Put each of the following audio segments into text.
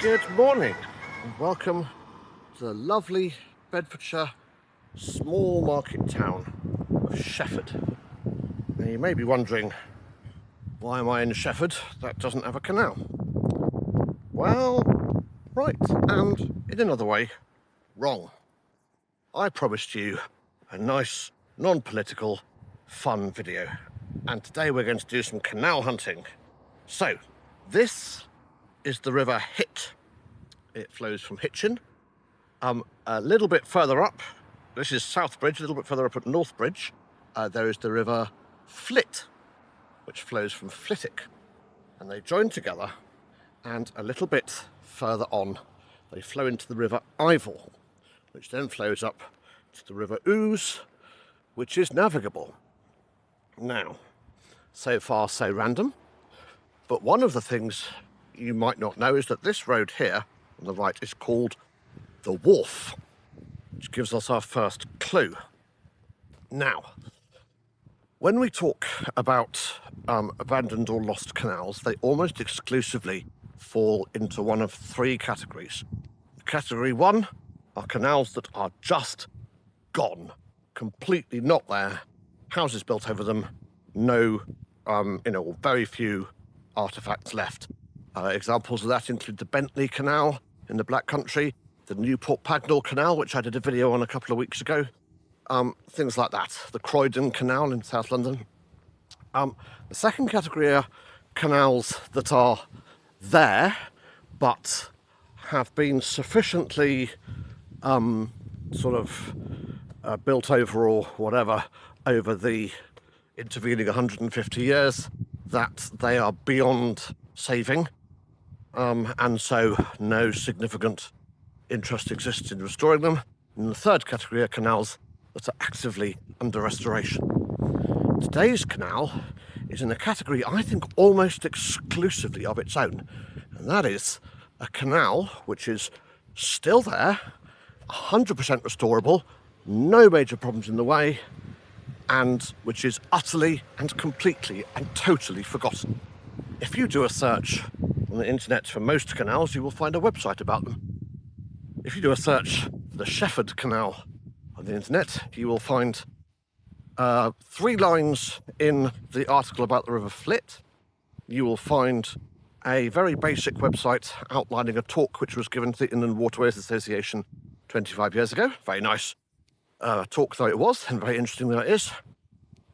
Good morning and welcome to the lovely Bedfordshire small market town of Shefford. Now you may be wondering, why am I in Shefford that doesn't have a canal? Well, right, and in another way, wrong. I promised you a nice, non-political, fun video, and today we're going to do some canal hunting. So, this is the River Hit. It flows from Hitchin. A little bit further up, this is Southbridge, a little bit further up at Northbridge, there is the River Flit, which flows from Flitwick. And they join together, and a little bit further on, they flow into the River Ivel, which then flows up to the River Ouse, which is navigable. Now, so far so random, but one of the things you might not know is that this road here on the right is called the Wharf, which gives us our first clue. Now, when we talk about abandoned or lost canals, they almost exclusively fall into one of three categories. Category one are canals that are just gone, completely not there, houses built over them, no, very few artefacts left. Examples of that include the Bentley Canal in the Black Country, the Newport Pagnell Canal, which I did a video on a couple of weeks ago, things like that. The Croydon Canal in South London. The second category are canals that are there, but have been sufficiently built over or whatever over the intervening 150 years that they are beyond saving, and so no significant interest exists in restoring them. And the third category are canals that are actively under restoration. Today's canal is in a category I think almost exclusively of its own, and that is a canal which is still there, 100% restorable, no major problems in the way, and which is utterly and completely and totally forgotten. If you do a search on the internet for most canals, you will find a website about them. If you do a search for the Shefford Canal on the internet, you will find 3 lines in the article about the River Flit. You will find a very basic website outlining a talk which was given to the Inland Waterways Association 25 years ago. Very nice talk though it was, and very interesting though it is.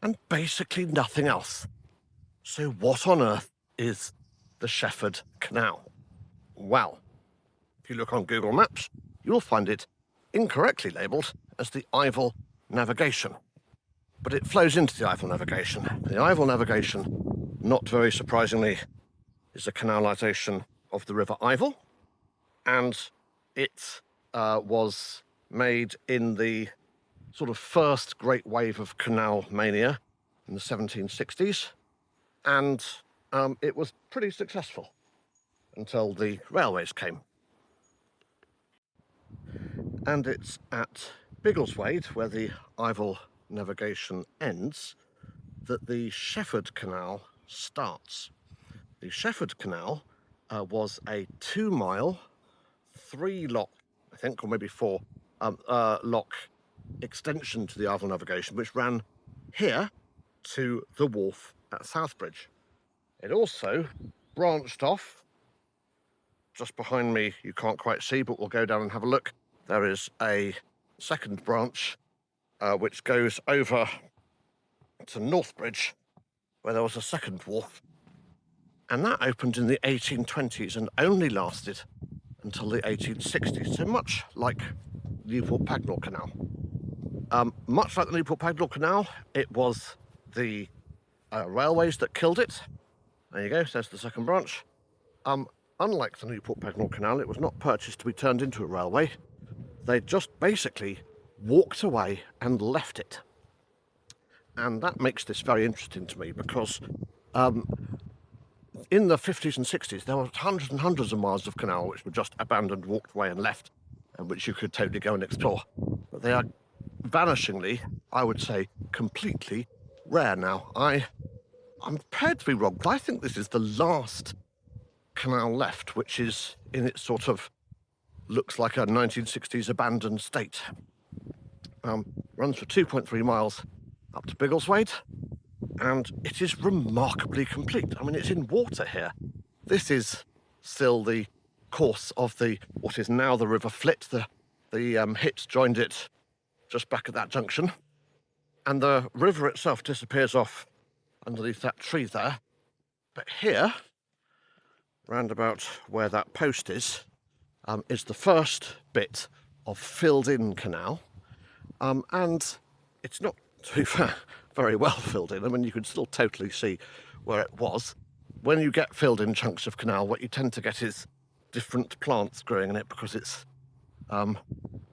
And basically nothing else. So what on earth is the Shefford Canal? Well, if you look on Google Maps, you will find it incorrectly labelled as the Ivel Navigation. But it flows into the Ivel Navigation. The Ivel Navigation, not very surprisingly, is a canalisation of the River Ivel, and it was made in the sort of first great wave of canal mania in the 1760s, and it was pretty successful until the railways came. And it's at Biggleswade, where the Ivel Navigation ends, that the Shefford Canal starts. The Shefford Canal was a 2-mile, 3-lock, I think, or maybe 4 lock extension to the Ivel Navigation, which ran here to the wharf at Southbridge. It also branched off just behind me. You can't quite see, but we'll go down and have a look. There is a second branch which goes over to Northbridge, where there was a second wharf, and that opened in the 1820s and only lasted until the 1860s, so much like Newport Pagnell Canal. Much like the Newport Pagnell Canal, it was the railways that killed it. There you go, there's the second branch. Unlike the Newport Pagnell Canal, it was not purchased to be turned into a railway. They just basically walked away and left it. And that makes this very interesting to me because in the 50s and 60s, there were hundreds and hundreds of miles of canal which were just abandoned, walked away and left, and which you could totally go and explore. But they are vanishingly, I would say, completely rare now. I'm prepared to be wrong, but I think this is the last canal left, which is in its sort of, looks like a 1960s abandoned state. Runs for 2.3 miles up to Biggleswade, and it is remarkably complete. I mean, it's in water here. This is still the course of what is now the River Flit. The Hit joined it just back at that junction, and the river itself disappears off underneath that tree there. But here, round about where that post is the first bit of filled-in canal, and it's not, to be fair, very well filled in. I mean, you can still totally see where it was. When you get filled-in chunks of canal, what you tend to get is different plants growing in it, because it's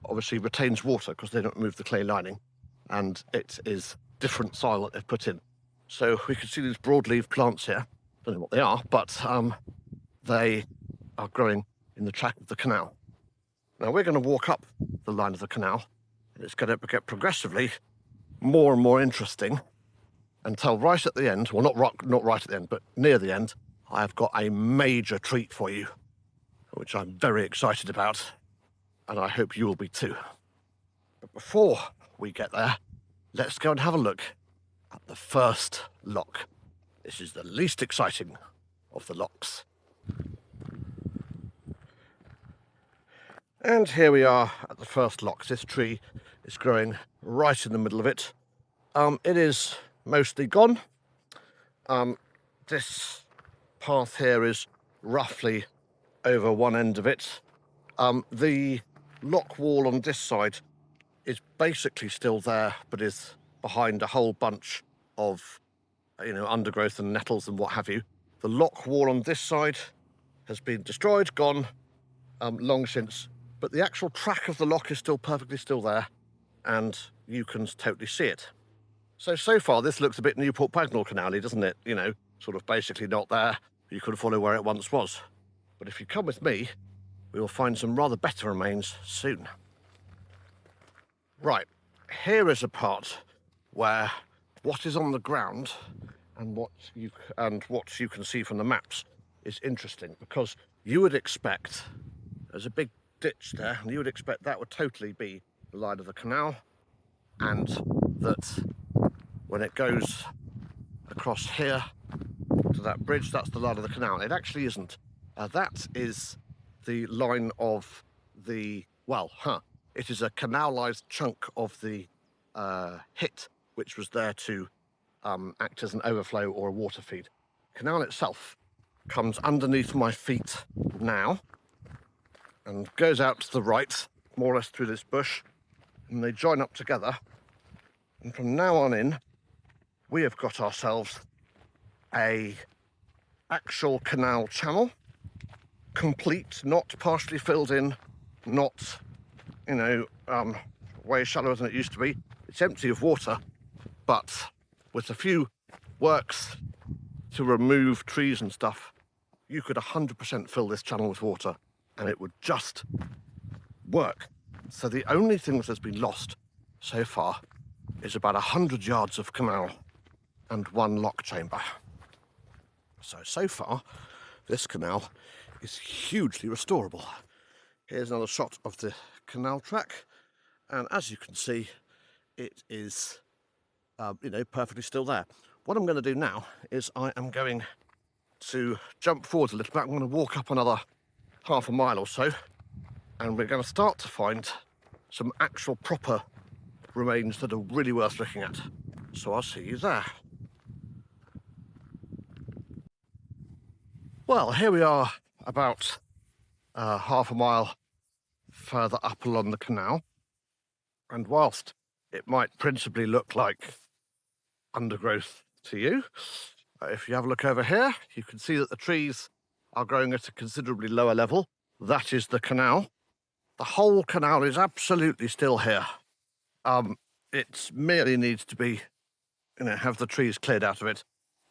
obviously retains water because they don't move the clay lining, and it is different soil that they've put in. So we can see these broadleaf plants here. Don't know what they are, but they are growing in the track of the canal. Now we're going to walk up the line of the canal, and it's going to get progressively more and more interesting until right at the end, well, not right at the end, but near the end, I've got a major treat for you, which I'm very excited about, and I hope you will be too. But before we get there, let's go and have a look at the first lock. This is the least exciting of the locks. And here we are at the first lock. This tree is growing right in the middle of it. It is mostly gone. This path here is roughly over one end of it. The lock wall on this side is basically still there, but is behind a whole bunch of, undergrowth and nettles and what have you. The lock wall on this side has been destroyed, gone, long since, but the actual track of the lock is still perfectly still there, and you can totally see it. So far this looks a bit Newport Pagnell Canal-y, doesn't it? Sort of basically not there. You could follow where it once was. But if you come with me, we will find some rather better remains soon. Right, here is a part where what is on the ground and what you can see from the maps is interesting, because you would expect there's a big ditch there, and you would expect that would totally be the line of the canal, and that when it goes across here to that bridge, that's the line of the canal. It actually isn't. That is the line of the, it is a canalised chunk of the Hit, which was there to act as an overflow or a water feed. Canal itself comes underneath my feet now and goes out to the right, more or less through this bush, and they join up together. And from now on in, we have got ourselves a actual canal channel, complete, not partially filled in, not, way shallower than it used to be. It's empty of water, but with a few works to remove trees and stuff, you could 100% fill this channel with water, and it would just work. So the only thing that has been lost so far is about 100 yards of canal and one lock chamber. So far, this canal is hugely restorable. Here's another shot of the canal track, and as you can see, it is, perfectly still there. What I'm going to do now is I am going to jump forward a little bit. I'm going to walk up another half a mile or so, and we're going to start to find some actual proper remains that are really worth looking at. So I'll see you there. Well, here we are about half a mile further up along the canal, and whilst it might principally look like undergrowth to you, if you have a look over here, you can see that the trees are growing at a considerably lower level. That is the canal. The whole canal is absolutely still here. It merely needs to be, have the trees cleared out of it.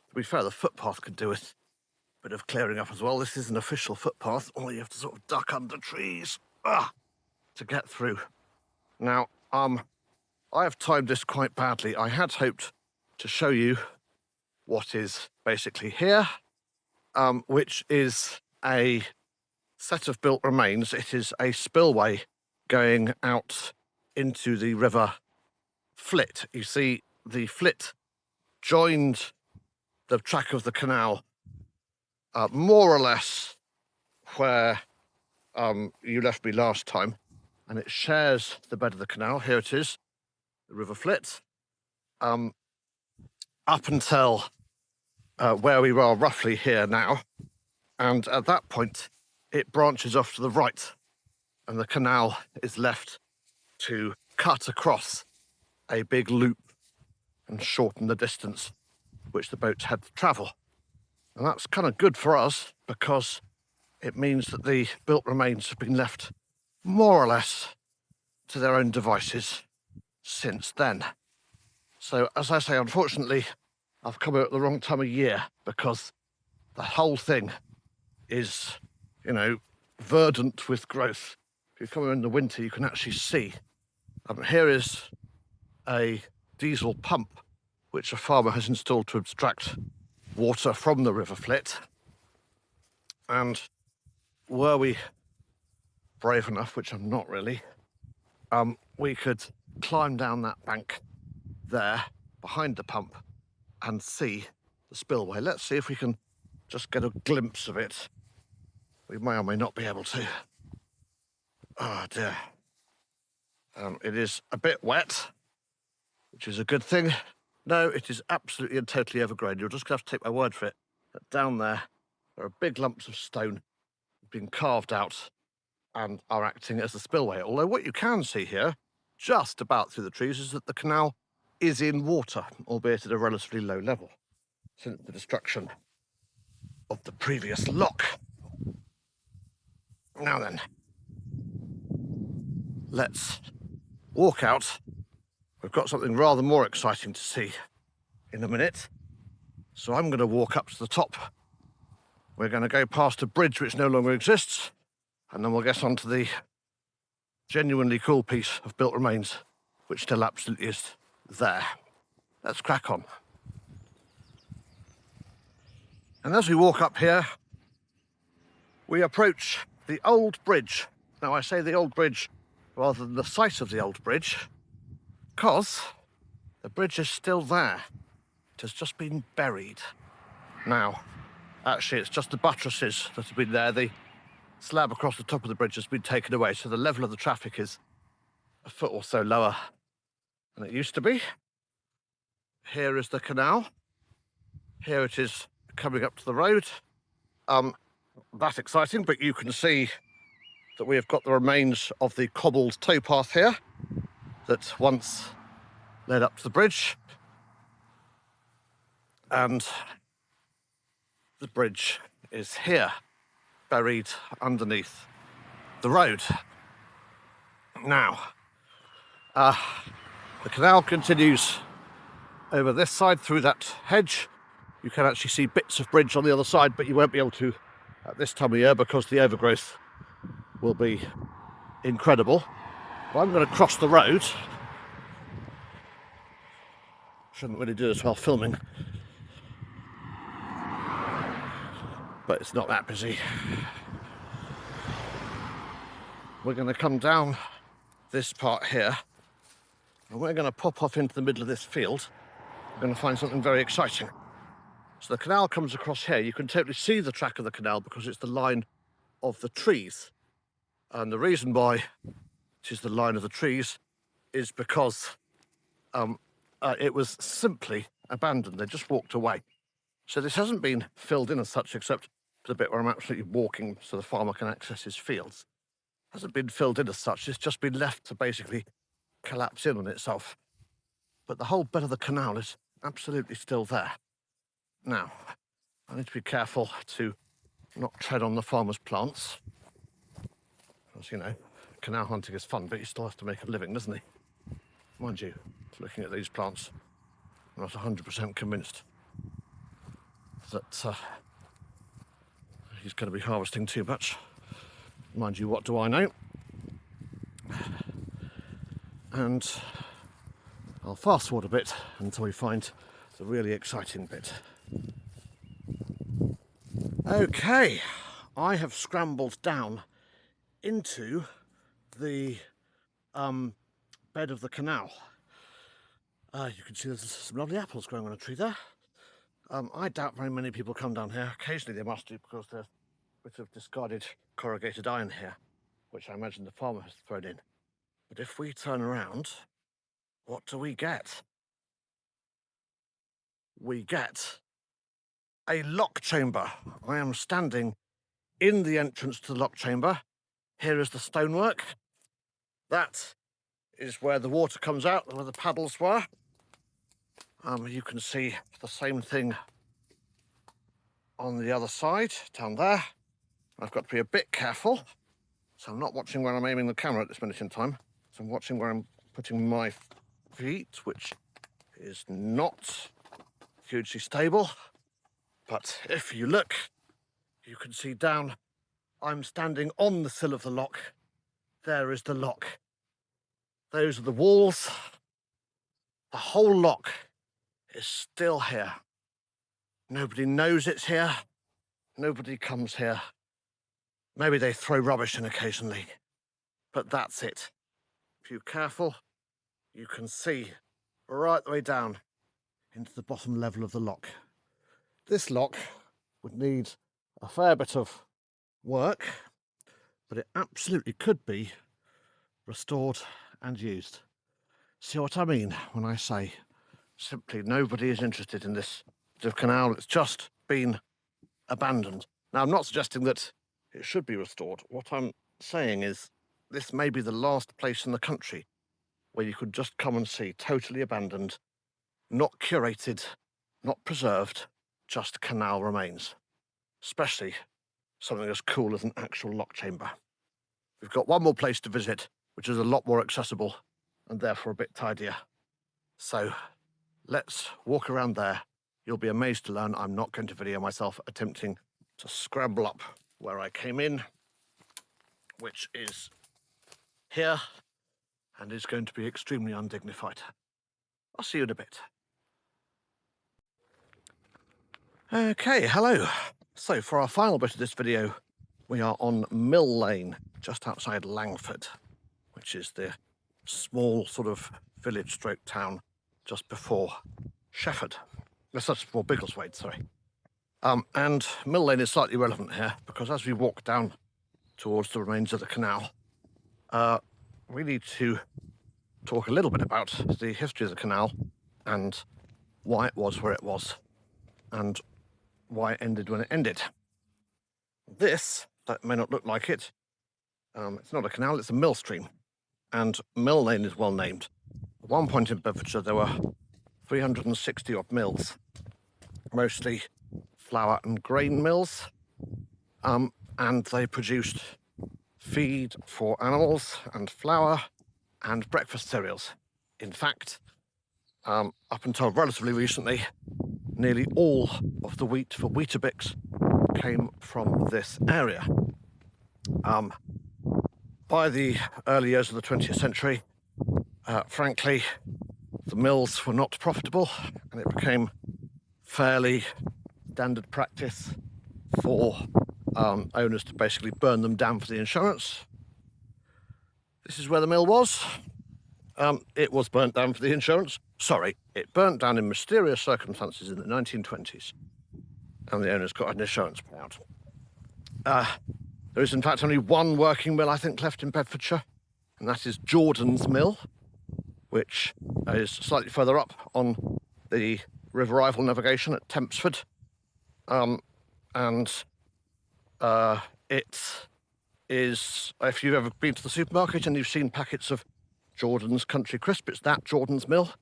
To be fair, the footpath could do with a bit of clearing up as well. This is an official footpath, or you have to sort of duck under trees to get through. Now, I have timed this quite badly. I had hoped to show you what is basically here, which is a set of built remains. It is a spillway going out into the River Flit. You see, the Flit joined the track of the canal more or less where you left me last time, and it shares the bed of the canal. Here it is, the River Flit, up until where we are roughly here now, and at that point it branches off to the right, and the canal is left to cut across a big loop and shorten the distance which the boats had to travel. And that's kind of good for us, because it means that the built remains have been left more or less to their own devices since then. So, as I say, unfortunately, I've come out at the wrong time of year, because the whole thing is, you know, verdant with growth. If you come in the winter, you can actually see. Here is a diesel pump which a farmer has installed to extract water from the River Flit. And were we brave enough, which I'm not really, we could climb down that bank there behind the pump and see the spillway. Let's see if we can just get a glimpse of it. We may or may not be able to. Oh dear. It is a bit wet, which is a good thing. No, it is absolutely and totally overgrown. You're just going to have to take my word for it. That down there are big lumps of stone being carved out and are acting as a spillway. Although what you can see here, just about through the trees, is that the canal is in water, albeit at a relatively low level, since the destruction of the previous lock. Now then, let's walk out. We've got something rather more exciting to see in a minute. So I'm going to walk up to the top. We're going to go past a bridge which no longer exists, and then we'll get onto the genuinely cool piece of built remains which still absolutely is there. Let's crack on. And as we walk up here, we approach the old bridge. Now, I say the old bridge rather than the site of the old bridge, because the bridge is still there. It has just been buried. Now, actually, it's just the buttresses that have been there. The slab across the top of the bridge has been taken away, so the level of the traffic is a foot or so lower than it used to be. Here is the canal. Here it is coming up to the road. That's exciting, but you can see that we have got the remains of the cobbled towpath here that once led up to the bridge. And the bridge is here, buried underneath the road. Now, the canal continues over this side through that hedge. You can actually see bits of bridge on the other side, but you won't be able to at this time of year because the overgrowth will be incredible. But I'm going to cross the road. Shouldn't really do this while filming, but it's not that busy. We're going to come down this part here, and we're going to pop off into the middle of this field. We're going to find something very exciting. So the canal comes across here. You can totally see the track of the canal because it's the line of the trees. And the reason why it is the line of the trees is because it was simply abandoned. They just walked away. So this hasn't been filled in as such, except for the bit where I'm absolutely walking so the farmer can access his fields. It hasn't been filled in as such. It's just been left to basically collapse in on itself. But the whole bed of the canal is absolutely still there. Now, I need to be careful to not tread on the farmer's plants. As you know, canal hunting is fun, but he still has to make a living, doesn't he? Mind you, looking at these plants, I'm not 100% convinced that he's going to be harvesting too much. Mind you, what do I know? And I'll fast forward a bit until we find the really exciting bit. Okay, I have scrambled down into the bed of the canal. You can see there's some lovely apples growing on a tree there. I doubt very many people come down here. Occasionally they must do, because there's a bit of discarded corrugated iron here, which I imagine the farmer has thrown in. But if we turn around, what do we get? We get a lock chamber. I am standing in the entrance to the lock chamber. Here is the stonework. That is where the water comes out, where the paddles were. You can see the same thing on the other side, down there. I've got to be a bit careful, so I'm not watching where I'm aiming the camera at this minute in time. So I'm watching where I'm putting my feet, which is not hugely stable. But if you look, you can see down, I'm standing on the sill of the lock. There is the lock. Those are the walls. The whole lock is still here. Nobody knows it's here. Nobody comes here. Maybe they throw rubbish in occasionally, but that's it. If you're careful, you can see right the way down into the bottom level of the lock. This lock would need a fair bit of work, but it absolutely could be restored and used. See what I mean when I say simply nobody is interested in this bit of canal. It's just been abandoned. Now, I'm not suggesting that it should be restored. What I'm saying is this may be the last place in the country where you could just come and see, totally abandoned, not curated, not preserved, just canal remains, especially something as cool as an actual lock chamber. We've got one more place to visit, which is a lot more accessible and therefore a bit tidier. So let's walk around there. You'll be amazed to learn I'm not going to video myself attempting to scramble up where I came in, which is here, and is going to be extremely undignified. I'll see you in a bit. Okay, hello. So for our final bit of this video, we are on Mill Lane, just outside Langford, which is the small sort of village stroke town just before Shefford. That's before Biggleswade, sorry. And Mill Lane is slightly relevant here because as we walk down towards the remains of the canal, we need to talk a little bit about the history of the canal and why it was where it was and why it ended when it ended. This, that may not look like it, it's not a canal, it's a mill stream, and Mill Lane is well named. At one point in Bedfordshire there were 360 odd mills, mostly flour and grain mills, and they produced feed for animals and flour and breakfast cereals. In fact, up until relatively recently, nearly all of the wheat for Weetabix came from this area. By the early years of the 20th century, frankly, the mills were not profitable, and it became fairly standard practice for owners to basically burn them down for the insurance. This is where the mill was. It was burnt down for the insurance. Sorry, it burnt down in mysterious circumstances in the 1920s, and the owners got an insurance payout. There is in fact only one working mill, I think, left in Bedfordshire, and that is Jordan's Mill, which is slightly further up on the River Rifle navigation at Tempsford. It is, if you've ever been to the supermarket and you've seen packets of Jordan's Country Crisp, it's that Jordan's Mill,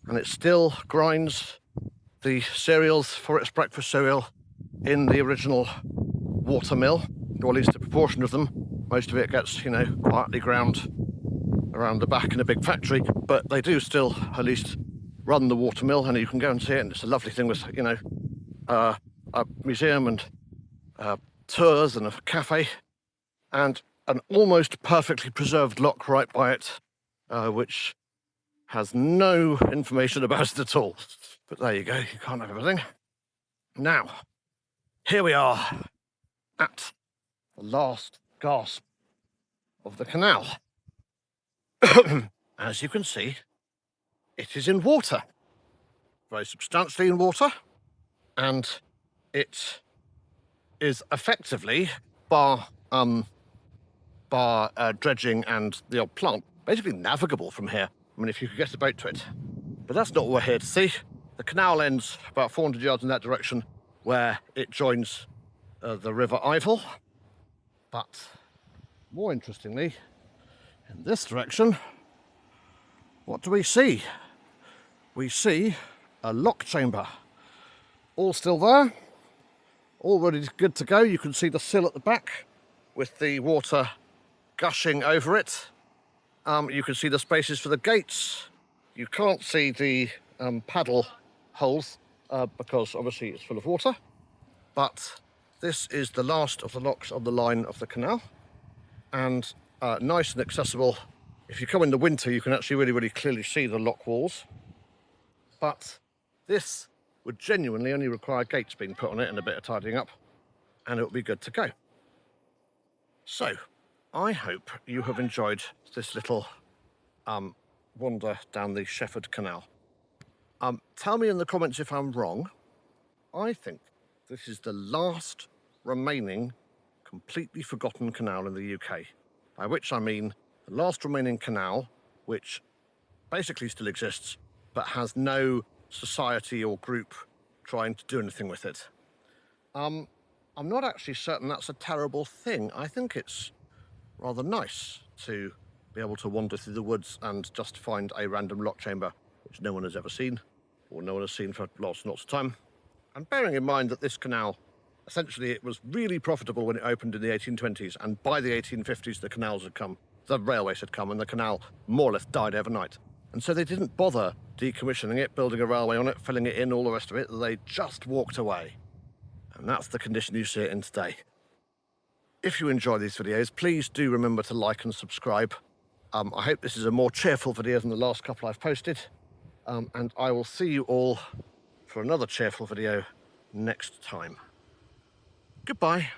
and it still grinds the cereals for its breakfast cereal in the original water mill, or at least a proportion of them. Most of it gets, quietly ground around the back in a big factory, but they do still at least run the water mill, and you can go and see it, and it's a lovely thing with, a museum and tours and a cafe, and an almost perfectly preserved lock right by it, which has no information about it at all. But there you go, you can't have everything. Now, here we are at the last gasp of the canal. As you can see, it is in water, very substantially in water, and it is effectively, bar dredging and the odd plant, basically navigable from here. I mean, if you could get a boat to it. But that's not what we're here to see. The canal ends about 400 yards in that direction, where it joins the River Ivel. But more interestingly, in this direction, what do we see? We see a lock chamber, all still there, all ready, good to go. You can see the sill at the back with the water gushing over it. You can see the spaces for the gates. You can't see the paddle holes because obviously it's full of water. But this is the last of the locks on the line of the canal, and nice and accessible. If you come in the winter, you can actually really clearly see the lock walls. But this would genuinely only require gates being put on it and a bit of tidying up, and it will be good to go. So, I hope you have enjoyed this little wander down the Shefford Canal. Tell me in the comments if I'm wrong. I think this is the last remaining completely forgotten canal in the UK, by which I mean the last remaining canal which basically still exists but has no society or group trying to do anything with it. I'm not actually certain that's a terrible thing. I think it's rather nice to be able to wander through the woods and just find a random lock chamber which no one has ever seen, or no one has seen for lots and lots of time. And bearing in mind that this canal, essentially it was really profitable when it opened in the 1820s, and by the 1850s the railways had come, and the canal more or less died overnight. And so they didn't bother decommissioning it, building a railway on it, filling it in, all the rest of it. They just walked away. And that's the condition you see it in today. If you enjoy these videos, please do remember to like and subscribe. I hope this is a more cheerful video than the last couple I've posted. And I will see you all for another cheerful video next time. Goodbye.